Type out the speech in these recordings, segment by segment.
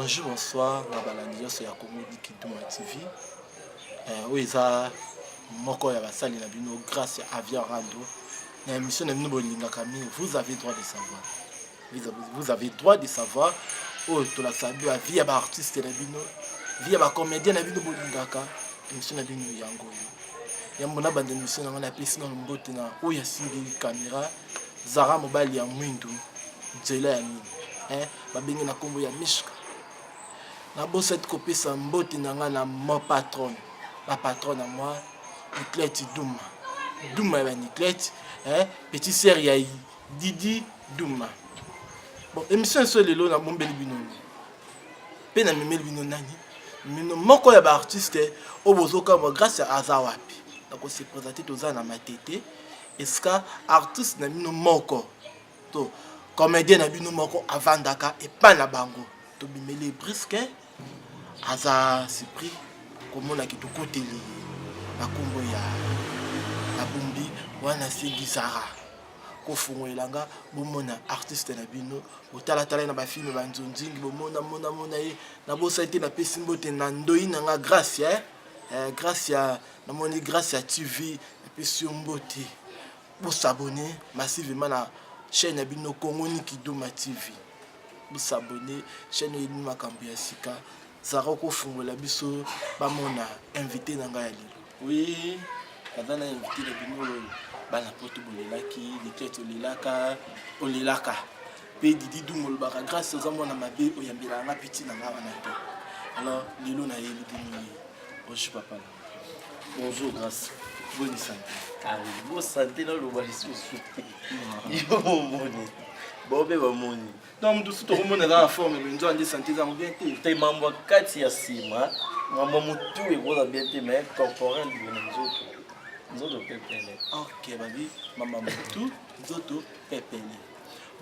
Bonjour, bonsoir, Nabalandi, c'est la comédie qui Kiduma TV. Oui, ça, moko ya basali na bino grâce à Avia Rando. Na émission na bino bolinga kami, vous avez droit de savoir. Vous avez droit de savoir. Oh, to la sabi a via ba artiste na bino, via ba comédien na bino bolinga ka. Émission na bino yango yo. Yambo na bande émission na pesi na mbote na oya simbi caméra. Zara mobali ya mwindu. Nzela ya nini? Babengi na kombo ya Mishka. Na bo cette copie sa mbote nanga na mon patron. Ma patronne à moi, Niclette Douma. Douma ya Niclette, petit sœur ya Didi Douma. Bon, émission so lelo na bombeli bino. Pe na memeli bino nani? Mino moko ya ba artiste obozoka mo grâce à Azawapi. Donc on s'est présenté toza na matete. Eska artiste na bino moko. To comédien na bino moko avandaka et pas na bango. To bimeli brisque aza surpris komona ki tokoteli bakombo ya babumbi wana sengi Zara kofungo elanga bomona artiste na bino otala tala na ba film banzonzingi bomona mona ye na bosa ete na pesi mbote na ndoi nanga grâce grâce na moni grâce à TV na pesi mbote bo s'abonner massivement na chaîne na bino Congo Kiduma TV. Vous s'abonner chaîne Yini Makambo ya Sika Zara ko fungola biso ba mona invité na ngai lelo. Oui, kadana invité na bino bana poto bolelaki, Niclette olelaka. Pe Didi Dumol baka grâce aux amona mabe oyambela na petit na ngaba na te. Alors lelo na yeli dini. Bonjour papa. Bonjour grâce. Bonne santé. Ah oui, bonne santé dans le bali sous. Yo moni. Bobe ba moni. Non, tout ce monde est dans la forme, mais nous avons des santé dans bien. T'es membre 4 ya sima, ngamba mutu e boza bien te mais corporel de nous autres pepele. OK, babi, maman mutu, nous autres pepele.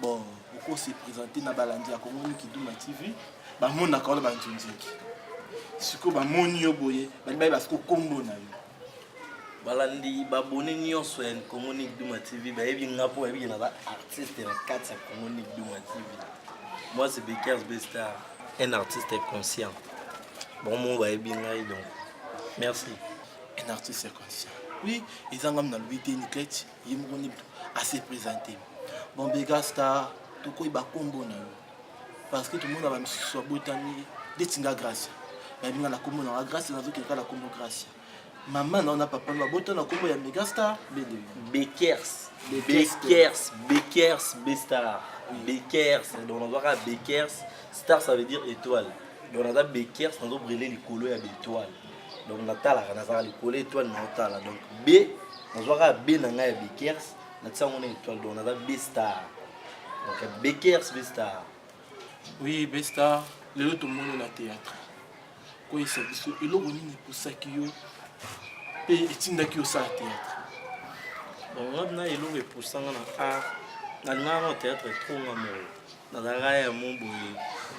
Bon, on s'est présenté na balandi ya Congo Kiduma TV, ba mona ka ba ntunziki. Siko ba moni yo boye, ba ba siko kombo na yo. Balandi babone nyonso en Congo Kiduma TV, ba yebi ngapo yebi na ba artiste na 4 ya Congo Kiduma TV. Moi, c'est Bekers Bestar, un artiste conscient. Bon, mon va bien donc. Merci. Un artiste conscient. Oui, ils ont dans le vidéo Niclette, ils m'ont assez présenté. Bon, Begastar, tout quoi il va combo na. Parce que tout le monde a même soit botani, des tinga grâce. Mais bien la combo na grâce, na zo quelqu'un la combo grâce. Maman, on n'a pas parlé de botan na combo ya Megastar, Bekers Bestar. Bekers, donc on va Bekers, star ça veut dire étoile. Donc on a Bekers, on doit brûler les couleurs à l'étoile. Donc on a tala, on a les couleurs étoile, on a tala. Donc B, on va B nanga ya Bekers, on a ça on est étoile, donc on a Bestar. Donc Bekers Bestar. Oui, Bestar, le tout le monde est au théâtre. Quoi il s'agit de il a ni pour ça qui yo et tinda qui au ça théâtre. Bon on a il est pour ça na art. Na ngana théâtre trop ngamo na dara ya mombo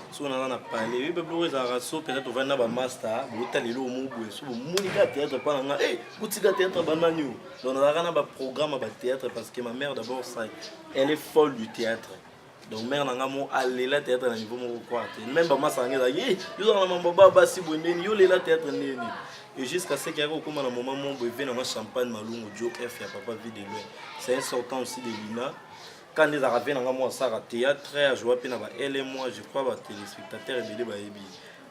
so na parler be blo za raso peut-être va na ba master bota lelo mombo so moni ka théâtre pa nga boutika théâtre banani donc na dara na ba programme ba théâtre parce que ma mère d'abord ça elle est folle du théâtre donc mère na ngamo aller la théâtre na niveau mo quoi même ba master nga yo na mambo baba si boneni yo lela théâtre neni et jusqu'à ce qu'il y a comme un moment mon bébé na champagne malungo Joe F ya papa vie de loin c'est un sortant aussi de Lina. Quand les Arabes ont fait un théâtre, je vois que elle et moi, je crois que les téléspectateurs et les baby.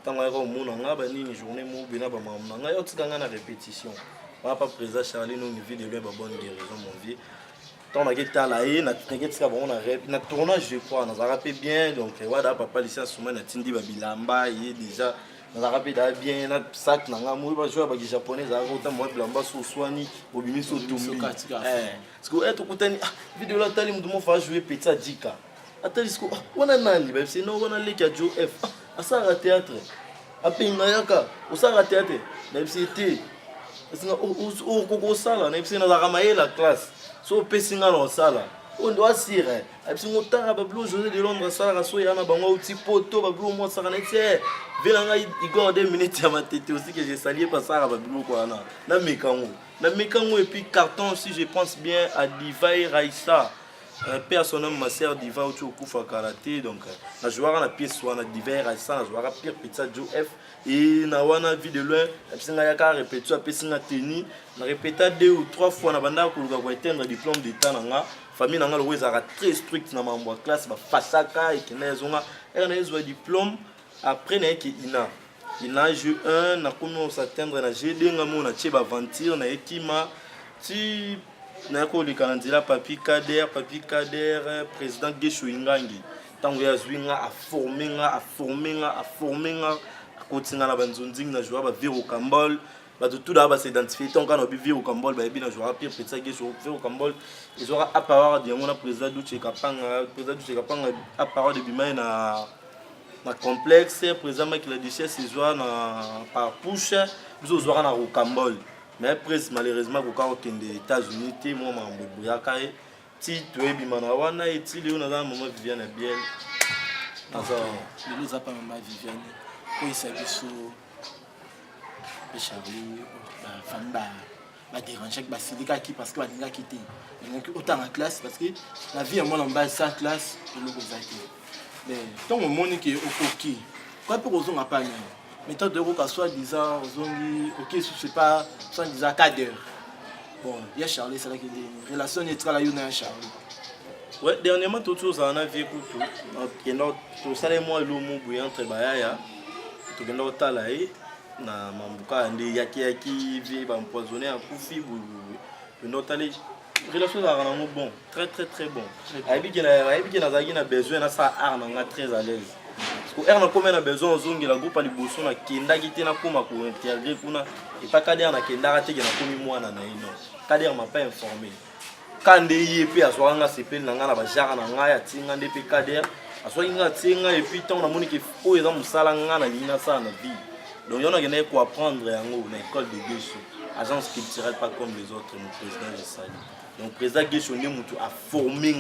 Quand on a une journée, on a une répétition. On n'a pas présent Charlie, nous, une vidéo de bonne guérison, mon vieux. Quand on a été là, on a tournage, je crois, on a rappelé bien. Donc, papa, ici, à Souma, on a Tindi Babilamba, il est déjà. On a rappelé bien, on a sac, on a joué avec les Japonais, on a joué avec les Japonais, Soani, Obimi Sotumbi. Parce que, tu connais, vidéo là, tu as joué Petit Dika. Attends, on a nani, c'est non, on a les Joe F. À ça, à théâtre. À Pingayaka, au Sara théâtre. Même si c'était. Au Sala, même si on a ramaillé la classe. So, Pessinga dans la salle. On doit cirer. Et puis on t'a bablo José de Londres ça la soya na bango petit poto bablo moi ça na tse velanga igor 2 minutes à ma tête aussi que j'ai salié par ça bablo quoi na mekango et puis carton aussi je pense bien à Divai Raissa paix à son homme, ma sœur Diva au Kufa karaté, donc la joueur la pièce soit na divers à ça, la joueur pire pizza Joe F et na wana vu de loin, la piscine a yaka répété, la piscine a tenu, na répété 2 ou 3 fois na banda pour atteindre diplôme d'état nanga, famille nanga le weza très strict na membre classe, ba fasaka et qui na zonga, et na zo diplôme après na ki ina G1 na comment s'atteindre na G2 ngamo na tcheba aventure na ekima ti na ko le candidat papi Kader président Gesho Ingangi tango ya zwinga a former nga kotinga na banzonzing na joueur ba Viro Kambol ba tout d'abord s'identifier tant qu'on a bi Viro Kambol ba bien joueur pire petit Gesho Viro Kambol ils aura à part de mon président Duche Kapanga à part de bimay na complexe président qui la duchesse ils jouent par push nous jouons na Rocambole. Mais malheureusement, quand on est aux États-Unis, moi, je suis si tu es bimanawana et si tu es dans un moment Viviane bien. Les autres pas maman Viviane. Quand il s'agit sur le Charlie, la femme va déranger avec Basilika qui parce que va déjà quitter. Donc autant en classe parce que la vie est moins en bas sa classe pour le Rosati. Mais tant au monde qui est au coquille, quoi pour aux n'a pas rien. Méthode de Roca soit disant aux ongi, ok, je sais pas, soit disant Kader. Bon, il y a Charlie, c'est là qu'il dit. Relation neutrale à Yuna Charlie. Ouais, dernièrement, tout chose en a vécu tout. Tout ça, moi, le mot bouillant entre Bayaya, tout le monde est là, na mambuka, yaki, vie, empoisonné, à Koufi, notre allée. Relation est bon, très bon. Aïbi qui a besoin de ça, très à l'aise. Parce que Erna a besoin de la groupe à l'Ibousson, qui n'a quitté la Kuma pour intégrer Kuna, et pas Kader n'a qu'un arrêté qui n'a pas mis moi dans l'Aïno. Kader m'a pas informé. Quand il y a peu à soi, on a ces peines, on a la jarre, on a un des Kader, à soi, il y a un et puis tant la monnaie qui faut les hommes salangana, il y a ça dans la vie. Donc il y en a qui n'ont quoi apprendre en école de Guéchou, agence culturelle pas comme les autres, mon président de Sali. Donc président Guéchou a formé.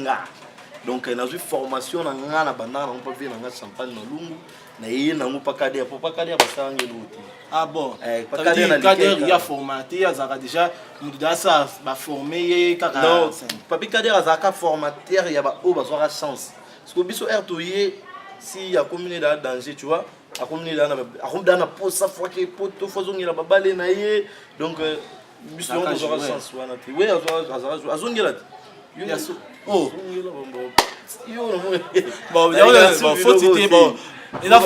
Donc il y a une formation dans la banane, on peut faire dans la champagne dans l'ungu, mais na pas Kader, pour pas Kader parce que l'autre. Ah bon. Kader il a formaté, il a déjà ça va former non, papi Kader a formateur, il y a pas au besoin de chance. Parce que biso RTOY si y a communé dans danger, tu vois, a communé dans la pose ça fois que poto faisons il a pas balé na yé. Donc biso on besoin de chance wana. Oui, azongela. Oh, bon, faut citer bon. Et là,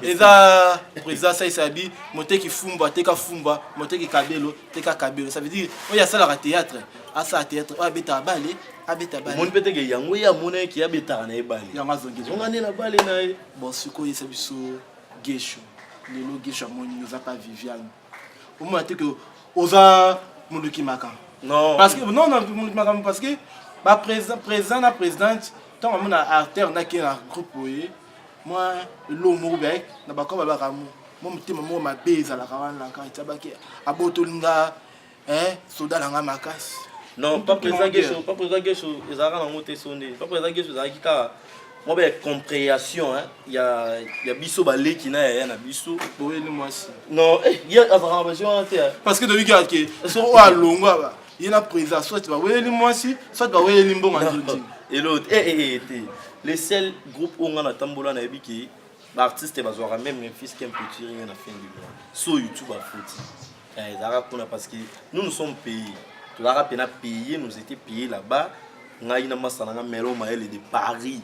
et là, président Saïsabi, monter qui fumba, teka fumba, monter qui kabelo, teka kabelo. Ça veut dire, il y a ça la théâtre, à ça théâtre, à beta balé, à beta balé. Mon pété qui yango ya monnaie qui a beta na balé. Yanga zongi. On a na balé na. Bon, ce qu'on y sait biso Gesho, le lo Gesho moni nous a pas Viviane. Au moins que oza munduki maka. Non. Parce que non munduki maka parce que ba président na présidente tant on a artère na qui na groupe moi l'eau mourbec na ba comme ba ramu moi mutima mo ma beza la kawana quand tabaki abotolinga soda langa makasi. Non, pas président Gesho, ils ont rien monté sonné. Pas président Gesho, ça qui ka moi ben compréhension il y a biso balé qui na biso oui moi aussi. Non, il y a information parce que depuis que so wa longwa ba il y a président soit tu vas oui moi aussi soit tu vas oui limbo manzonzi. Et l'autre les seuls groupes où on a tambola na ebiki l'artiste va voir même les fils qui un petit rien à fin du mois sur YouTube à faute parce que nous sommes payés tout la rapena payé nous étions payés là-bas ngaina masalanga melo maël de Paris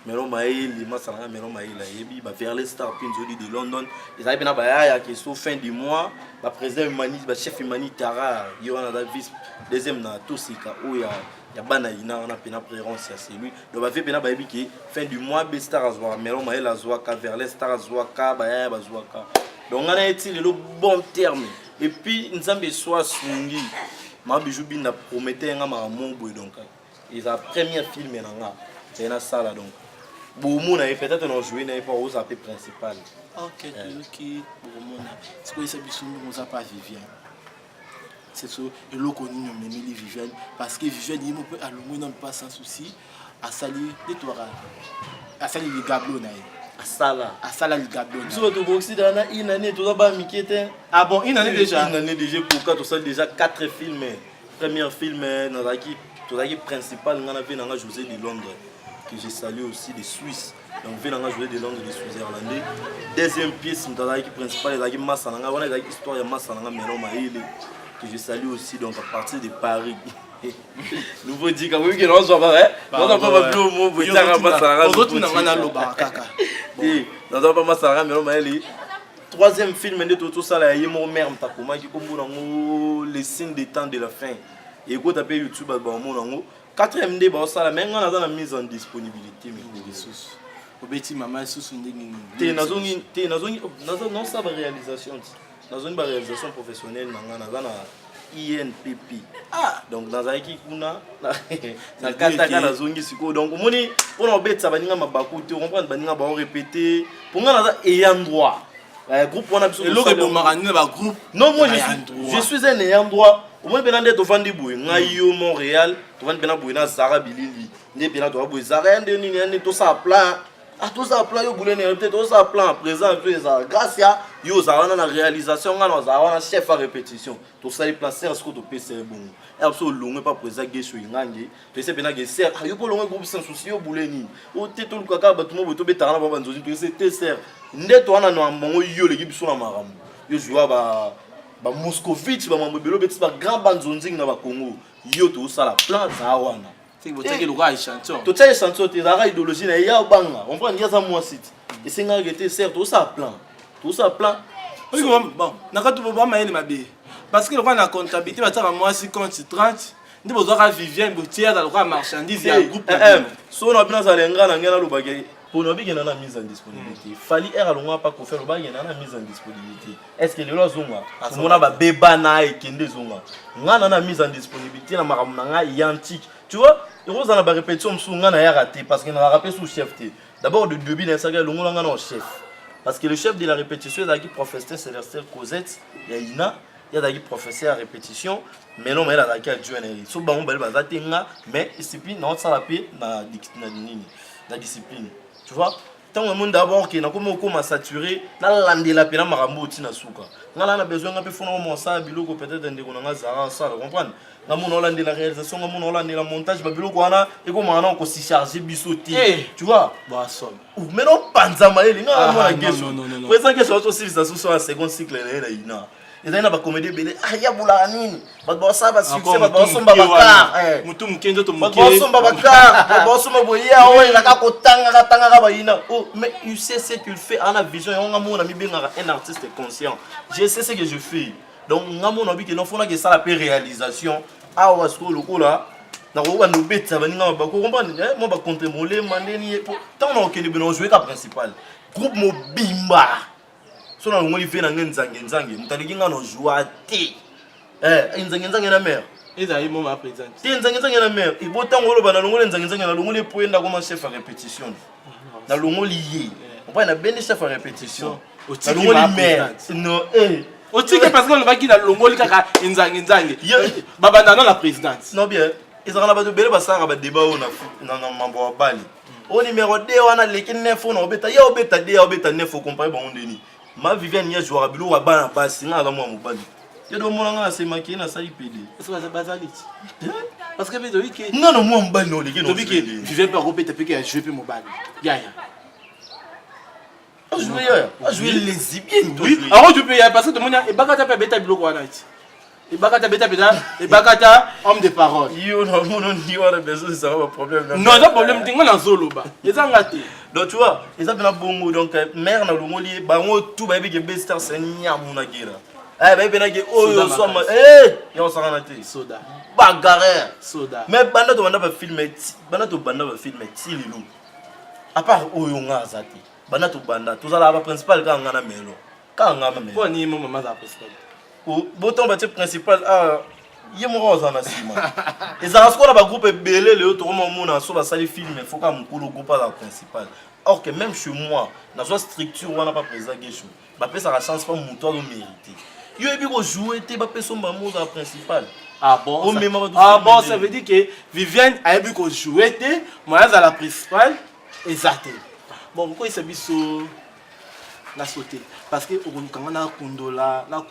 melo maël masalanga melo maël la yebi ba vers les stars pinzoli de London ils avaient na ba ya qui sur fin du mois ba président Mani ba chef Mani Tara Yohana Davis deuxième na Tosika où ya bana ina on a pena préférence c'est lui donc va faire pena ba yebi fin du mois be star azwa melo maël azwa ka vers les stars azwa ka ba ya bazwa ka donc on a été le bon terme et puis nzambe soit sungi ma bijoubi na promettait nga ma mongo donc ils a premier film nanga c'est na sala donc boumou na peut-être on jouer na pas aux appels principal. OK qui boumou na ce que ça biso nous a pas Viviane c'est ça et le connu nous même Viviane parce que Viviane il peut allouer non pas sans souci à salir des toiras à salir les gablo na à sala les gablo sur le boxi dans une année tout là-bas mikete ah bon une année déjà pour quand on ça déjà 4 films premier film dans qui tout ça qui principal on a vu dans José de Londres que j'ai salué aussi des Suisses donc vu dans José de Londres des Suisse-Irlandais deuxième pièce dans qui principal là qui massa dans on a une histoire de massa dans Melo Maïle que j'ai salué aussi donc à partir de Paris. Nouveau dit quand même que non soit pas on n'a pas plus au mot pour dire à massa on retourne dans la loba kaka et dans pas massa Melo Maïle troisième film de tout ça là yé mon mère m'takoma qui comme dans les signes des temps de la fin et go taper YouTube ba mon nango quatrième de ba ça là mais on a dans la mise en disponibilité mais des sous obeti maman sous ndingi te nazongi non ça ba réalisation nazongi ba réalisation professionnelle nanga na INPP donc dans un qui kuna na kata nazongi siko donc moni on obeta baninga mabaku te comprendre baninga ba répéter pour nga na ayant droit groupe on a besoin de groupe. Non, moi je suis un ayant droit. Au moins, ben tu vas dire Ngayo Montréal, tu vas dire Zara Bilili, ne ben tu vas dire Zara ndeni tout ça plan. Ah tout ça plan yo boulé peut-être tout ça plan présent grâce à yo Zara na réalisation on Zara chef à répétition. Tout ça les placer ce que tu peux c'est bon. Et absolument pas présent gesho ngangi. Tu sais ben que c'est yo pour le groupe sans souci yo boulé ni. O te tout le kaka batuma boto betana ba banzozi tu sais te ser. Ndeto wana no mbongo yo l'équipe sur la marambo yo joua ba Moscovitch ba mambo belo beti ba grand banzonzing na ba Congo yo to sala plan za wana c'est que tu le roi chanson to tsaye chanson te za idéologie na ya banga on prend ya za moi site et c'est nga gete certes to ça plan bon nakatu ba maele mabe parce que le roi na comptabilité ba tsaka moi si compte 30 ndi bozaka Vivienne Boutier dans le roi marchandise ya groupe so na bina za lenga na ngena lo bagay pour nous bien la mise en disponibilité fali er alonga pas ko faire ba yena na mise en disponibilité est-ce que le lozonga mona ba beba na ekende zonga ngana na mise en disponibilité na makamuna nga identique tu vois heureusement na ba répétition msunga na ya raté parce que na rappelé sous chef t d'abord de début na saga longa nga na chef parce que le chef de la répétition est qui professeur Célestin Cosette ya ina il y a des professeurs à répétition mais non mais là qui a joué so ba on ba ba zatenga mais discipline na ça la paix na discipline. Tu vois, tant que le monde d'abord qui n'a comment saturé, na lande la pena marambo tina suka. Ngala na besoin ngape fona mo sa biloko peut-être ndé ko nga zara ça comprendre. Na mo lande la réalisation, na mo lande la montage ba biloko wana et ko mana ko si charger bisoté. Tu vois? Ba son. Ou mais non panzama eli nga mo la question. Non. Pour ça que ça aussi ça sur un second cycle là ina. Et là ba comédie belé ya bula nini. Ba ça ba succès ba somba bakar. Mutu mkendo to mukende. Ba somba bakar. Ba somba boya o ina ka kotanga ka ba ina. Oh mais tu sais ce qu'il fait en la vision on nga mona mi benga un artiste conscient. Je sais ce que je fais. Donc nga mona bi que non faut que ça la réalisation. Ah wa sko loko là. Na ko ba no beta ba ninga ba ko comprendre moi ba contrôler mandeni tant on okende bino jouer ka principal. Groupe Mobimba. So na ngoli fe na nzange mutaliki ngano joie te nzange na mère ezali mo ma présente te nzange na mère et botan ngolo bana ngolo nzange na ngolo poenda comme chef à répétition na ngolo lié on va na ben chef à répétition na ngolo mère non otike parce que le baki na ngolo kaka nzange baba na la présidente non bien ils ont la bato bele basara ba débat na mambo wa bali au numéro 2 wana lekin 9 on obeta ya obeta 2 ya obeta 9 faut comparer ba ondeni ma Vivienne ya joueur bilo wa bana basi nga mwa mobali yo do mona nga se maki na sa IPD est-ce que ça bazali parce que bezo wiki nga no mwa mbali no leki no wiki Vivienne pas repéter pe que jouer pe mobali ya jouer les bien oui alors tu peux y parce que tout monde e bakata pe beta bilo kwa night e bakata beta e bakata homme de parole yo no mono ndi wana bezo ça va problème non ça problème tinga na zolo ba ezanga te. Donc tu vois, ils ont bien bongo donc mère na longoli bango tout ba bi ke bester senya muna gira. Ba bi na ke oyo so ma yo sa kana te soda bagarre soda mais banda to banda ba filmer ti lilo. À part oyo nga zati. Banda to banda to za la ba principal ka nga na melo. Ka nga ma melo. Pour ni mo mama za principal. O boton ba principal ye mo roza na sima. Ezala skola ba groupe belé le to mo mona so ba sali film il faut ka mukulu groupe la principal. Or que même chez moi, dans une structure on n'a pas présent gesho. Ba pesa la chance pas monto do mériter. Yo ebi ko jouer te ba pesa mba mo za principal. Ah bon, ça veut dire que Vivienne a ebi ko jouer te, moi za la principal exacté. Bon, pourquoi il s'habille so na sauté parce que on na kundola donc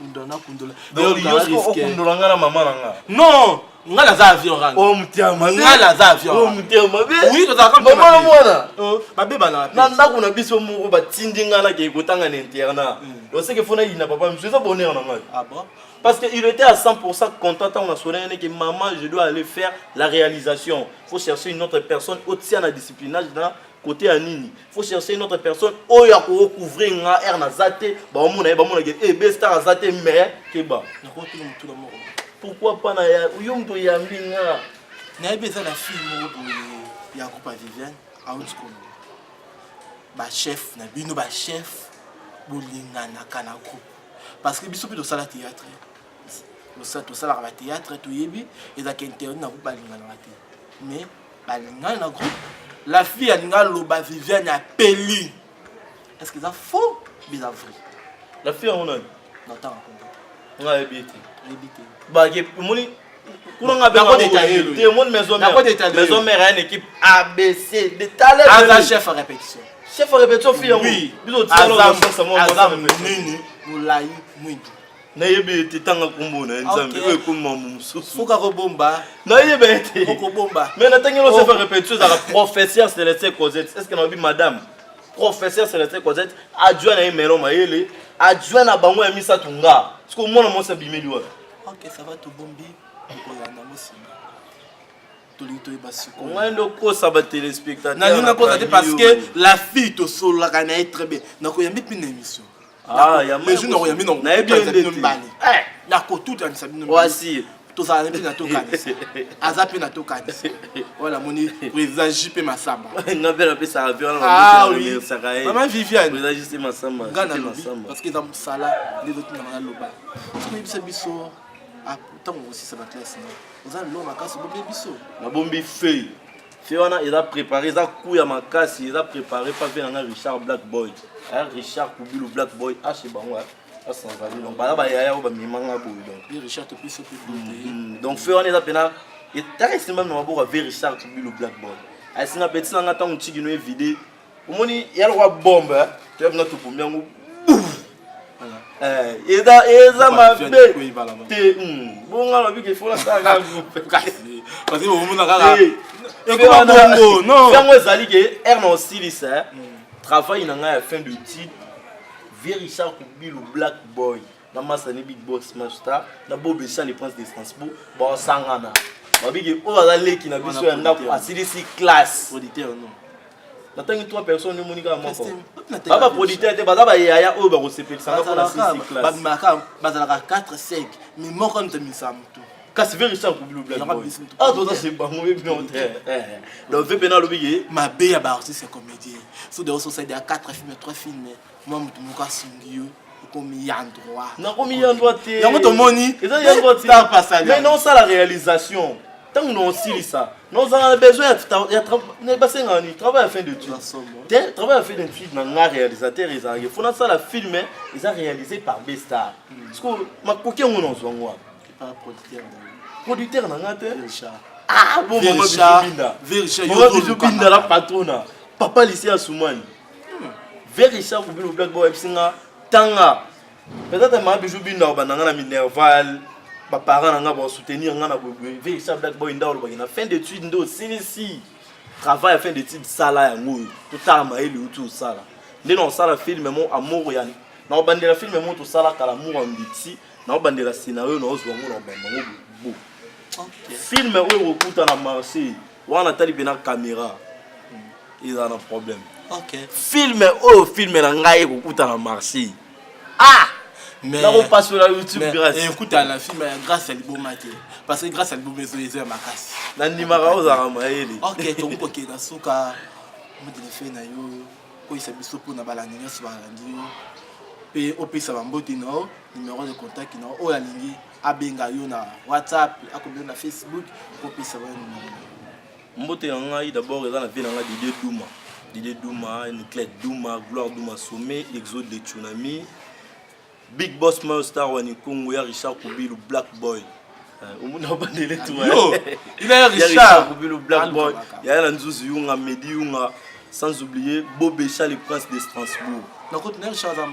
yo kundola ngana mama nanga non ngala za avion rang o mtiama ngala za avion o mtiama be oui to za comme mama mwana babeba na na ndako na biso moko batindi ngana ke kotanga na internat on sait que fona ina papa monsieur ça bonheur na ngai ah bon parce qu'il était à 100% content on a sonné que maman je dois aller faire la réalisation faut chercher une autre personne au-dessus de la disciplinage dans côté anini faut chercher une autre personne oya ko couvrir nga air na zate ba mona ke e be star zate mais ke ba pourquoi pas na ya yo mto ya mbinga na ebeza la fille mo ya coupa Viviane out school ba chef na bino ba chef bolingana kana groupe parce que biso pe do sala théâtre to sala ba théâtre to yebi ezaka interne na coupa lingana te mais ba lingana na groupe la fille a loba Viviane a peli. Est-ce que ça faux? Bizarre vrai. La fille on a. Non, t'as on a habité. Habité. Bah, moni. Comment on a besoin détaillé? Tout le monde maison mère une équipe ABC détaillé. Azam chef à répétition. Chef à répétition fille. Oui. Azam nini mulai mwindu. Na yebe titanga kumbona nzambe we kuma mususu fuka ko bomba na yebe te ko bomba mais na tangelo se faire répétition à la professeur Célestin Cosette est-ce que na bi madame professeur Célestin Cosette adjoint na yemelo mayele adjoint na bango ya misa tunga parce que mona mosa bimeli wa OK ça va to bombi ko yanda mosima to li basuko ngando ko ça va téléspectateur na nina ko parce que la fille to solo kana très bien na ko yambi pina émission ah ya mais je n'aurais mis non na bien na ko tout en sabino voici to ça na pina to kanisa azapi na to kanisa voilà moni président JP Massamba na bela pe ça avion ah oui maman Viviane président JP Massamba parce que dans sala les autres na loba so bisa biso ah pourtant aussi ça va classe non on a l'homme à casse bombi biso na bombi feuille Fiona il a préparé ça couille à ma casse il a préparé pas venir en Richard Black Boy Richard Kubilu Black Boy chez bango sans avis donc bala ba yaya ba mimanga boy donc Richard to piso pe donc Fiona il a pena et t'arrêtes même na bo avec Richard Kubilu Black Boy a sina petit na ngata un tigi no vidéo omoni ya roi bombe tu vas na to combien eza mabe te bonga lobi ke fola ça ga parce que on na kaka bongo non fango ezali ke erna osilisa travail na nga ya fin de titre Richard Kubilu Black Boy na masani Big Boss Master na Bobe Chan les princes de Strasbourg ba sangana ba bigi o za leki na biso ya ndako asilisi classe auditeur non na tangi 3 personnes monika moko baba producteur te baza ba yaya o ba ko sepelisa na pona sisi classe ba maka bazala 4 5 mais moko ntemisa mtu kasi Richard Kubilu Black Boy ah to ça c'est bango bien donc veut bena lobigi ma be ya ba artiste comédien so de société à 4 films 3 films moi mutu muka singio comme yandroit na comme yandroit te yango to moni eza yandroit te mais non ça la réalisation tant on aussi ça nous avons besoin de basenga ni travail à fin de étude travail à fin d'étude na nga réalisateur il faut na ça la film ils a réalisé par Bestar parce que ma coquin on en zongwa pas producteur na nga te Richard ah bon maman Bijubinda la patrona papa lycée à Soumani Richard Kubilu Black Boy singa tanga peut-être ma Bijubinda bananga na Minerval ba parents nga ba soutenir nga na bobo Richard Black Boy ndao ba na fin d'études ndo sinisi travail à fin d'études sala ya ngoyo to tama ele utu sala ndeno sala film mo amour ya na bandela film mo to sala kala amour ambiti na bandela scénario na ozwa ngo na bango bo film oyo okuta na marché wana tali bena caméra ils ont un problème OK film na ngai okuta na marché mais là on passe sur la YouTube grâce écoute à la film grâce à Libomate parce que grâce à Libomezo ils ont makasi na ndimaka ozara maeli OK to mpoke na suka mo téléphone na yo ko isa biso pona balandi nyonso balandi yo pe opesa bambote no numéro de contact no o ya lingi abenga yo na WhatsApp akobenga na Facebook ko pesa ba numéro mbote na ngai d'abord eza na vie na ngai Didier Douma Niclet Douma Gloire Douma Sommet Exode de Tsunami Big Boss Master Wani Kongo ya Richard Kubilu Black Boy omuna bandele tout il est Richard Kubilu Black Boy ya na nzuzu yunga Medi yunga sans oublier Bobécha, le prince de Strasbourg. Donc, on a une chance à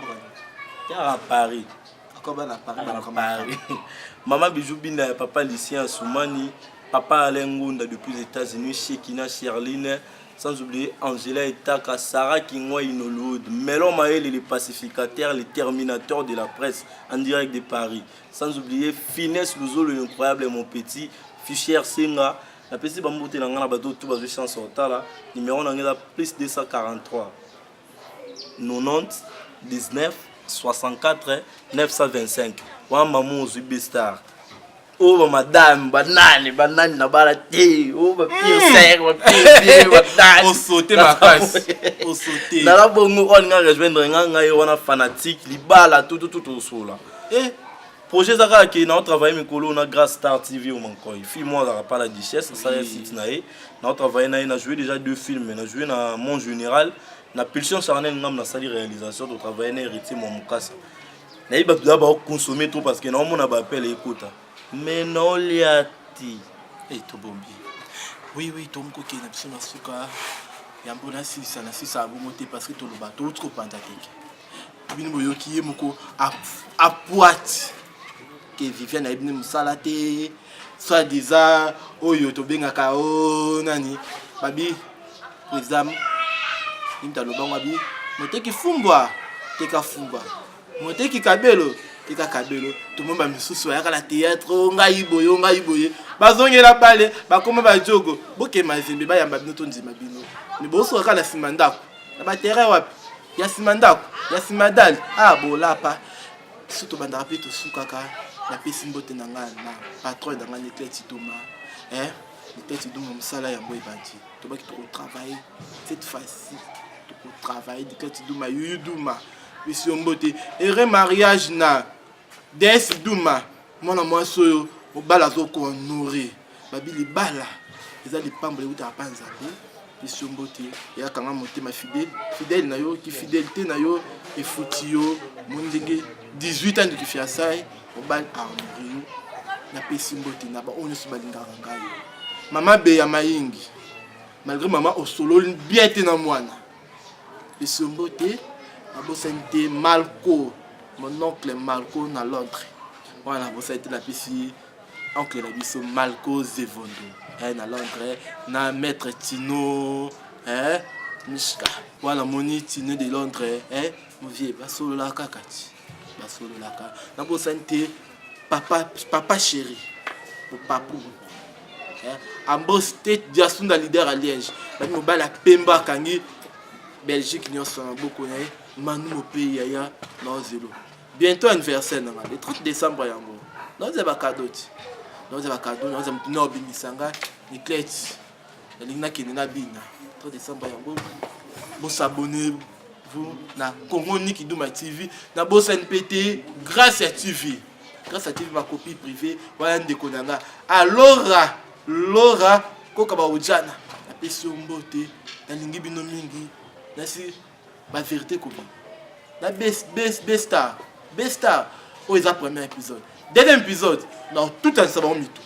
Il y a à Paris. Paris. Maman Bijou Binda, papa Lucien Soumani, papa Alain Ngounda depuis les États-Unis, Shekina Sherline, sans oublier Angela Etaka, Sarah Kingwa Inoloud, Melon Maël, les pacificateurs, les terminateurs de la presse en direct de Paris. Sans oublier Finesse Luzo, le incroyable et mon petit, Fischer Senga, la petite bamboute dans la bateau, tout basé sans sortir là, numéro dans la plus 243 90 19 64 925. Wa maman Zubistar. Oh madame, banane na balati. Oh ba piercer, ba piercer, ba dance. Au sauter ma face. Au sauter. Na la bongo on nga rejoindre nga yo wana fanatique, libala tout au sola. Eh projet zaka ki na travailler mikolo na Grâce Star TV au manko. Fille moi za pas la duchesse, ça est site na e. Na travailler na joué déjà 2 films, na joué na Mon Général. Na pulsion charnelle ngam na sali réalisation de travailler na héritier mon mukasa na iba d'abord consommer trop parce que na on a ba appel écoute mais non liati et to bombi oui to mko ke na biso na suka ya mbona sisa na sisa abomote parce que to loba to trop panta keke bino boyoki moko a poite que Viviane ibn musalate soit disant oyo to bengaka o nani babi exam Imtaloba wabi, moteki fumbwa, teka fumbwa. Moteki kabelo, teka kabelo. Tout le monde va me soucier à la théâtre, ngai boye. Bazonge la bale, ba koma ba jogo. Boke mazembe ba yamba bino tonzi mabino. Ni boso ka la simandako. Na ba terrain wapi? Ya simandako, ya simadal. Ah bolapa. Surtout banda rapito sukaka. La pesi mbote na nga na patron na nga Nekleti Doma. Nekleti Doma msala ya mboy bandi. To ba ki to travailler cette fois-ci. Travail de Nekleti Doma Yuduma Monsieur Mbote et mariage na Des Duma mona moi so bala zo ko nourrir babili bala ils a les pambres ou ta panza Monsieur Mbote ya kanga motema fidèle na yo ki fidélité na yo et foutio mondenge 18 ans de fiançailles au bal armorio na pesi Mbote na ba on se balinga ngai mama be ya mayingi malgré maman au solo bien té na mwana Monsieur Mbote, abosente Malco, mon oncle Malco na Londres. Voilà, abosente la pisi oncle la biso Malco Zevondo. Na Londres, na maître Tino, Mishka. Voilà moni Tino de Londres, mon vieux, basolo la kakati. Basolo la ka. Na abosente papa chéri, mon papou. Ambos tête diasunda leader à Liège. Ba mo bala pemba kangi Belgique n'y a beaucoup de Manu au pays ya non zéro. Bientôt anniversaire le 30 décembre yango. Nous avons cadeau. Nous avons cadeau, nous avons no binisanga ni clés. La ligne qui na bina. 30 décembre yango. Vous s'abonnez vous na Congo Niki Duma TV, na Boss NPT grâce à TV. Grâce à TV ma copie privée, voilà ndekonanga. Alors Laura kokaba ujana. La pession mbote, na lingi bino mingi. Nasi la vérité comment la best star oh ils a premier épisode deuxième épisode non tout en savant mito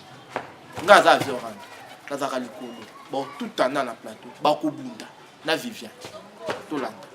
ngaza aviorana ngaza kalikolo bon tout en na plateau ba ko bunda na Viviane to landa